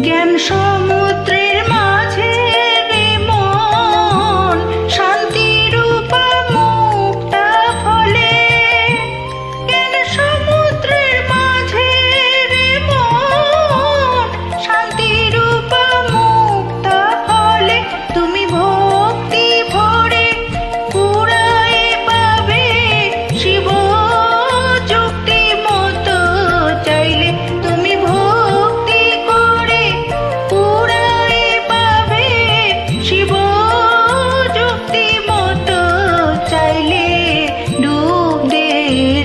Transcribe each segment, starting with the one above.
জ্ঞান সমুদ্রের মাঝে রে মন, শান্তি রূপা মুক্তা ফলে। জ্ঞান সমুদ্রের মাঝে রে মন, শান্তি রূপা মুক্তা ফলে। তুমি ভক্তি ভরে পুরায়ে পাবে শিব যুক্তি মতো চাইলে। তুমি ভক্তি করে পুরায়ে পাবে শিব যুক্তি মতো চাইলে। ডুব দে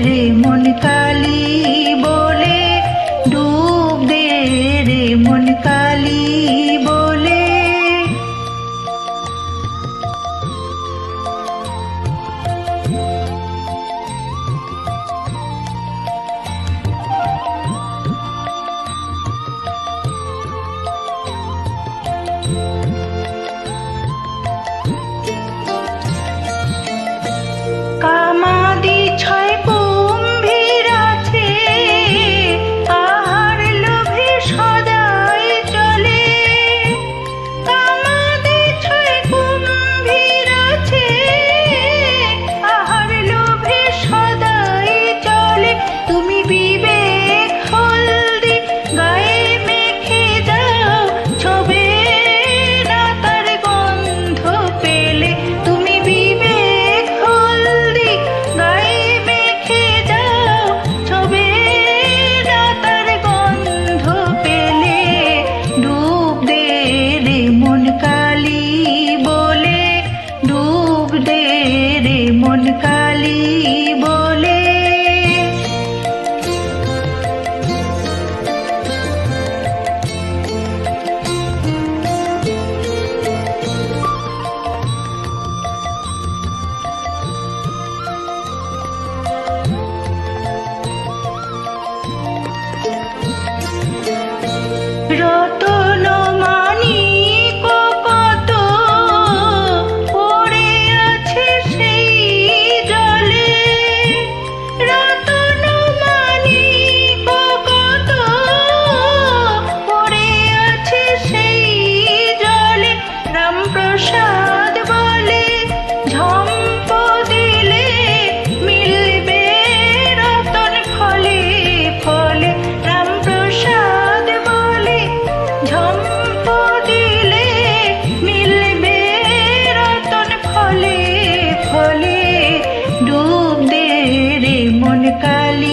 রে মন কালী বলে, ডুব দে রে মন কালী বলে। কামাদি ছয় কুম্ভীর আছে, আহার লোভে সদাই চলে। কামাদি ছয় কুম্ভীর আছে, আহার লোভে সদাই চলে। তুমি বিবেক হলদি গায়ে মেখে দাও, ছবে না তার গন্ধ পেলে। তুমি বিবেক হলদি গায়ে মেখে দাও, ছবে না তার গন্ধ পেলে। ডুব দে রে মন কালী বলে, ডুব দে রে মন কালী বলে। রতন মানিক কত পড়ে আছে সেই জলে। রতন মানিক কত পড়ে আছে সেই জলে। রামপ্রসাদ বলে ঝম্প দিলে মিলবে রতন ফলে ফলে। রামপ্রসাদ বলে ঝম্প দিলে মিলবে রতন ফলে ফলে। ডুব দে রে মন কালী